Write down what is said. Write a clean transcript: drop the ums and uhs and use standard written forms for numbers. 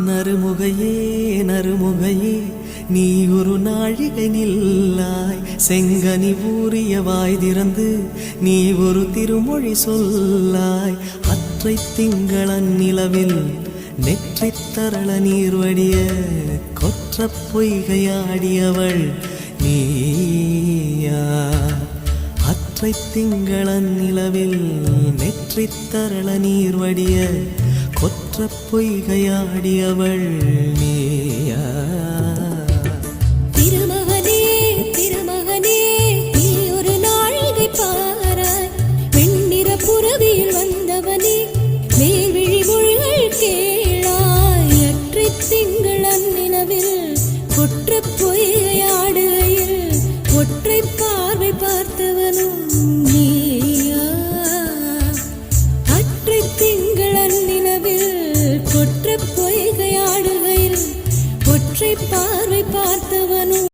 நறுமுகையே நறுமுகையே நீ ஒரு நாழிகை நில்லாய், செங்கனி ஊறிய வாய் திறந்து நீ ஒரு திருமொழி சொல்லாய். அற்றை திங்களன் நிலவில் நெற்றித் தரள நீர்வடிய கொற்ற பொய்கையாடியவள் நீயா. அற்றை திங்களன் நிலவில் நெற்றித் தரள நீர்வடிய கொற்ற பொய்கையாடியவள் நீயா.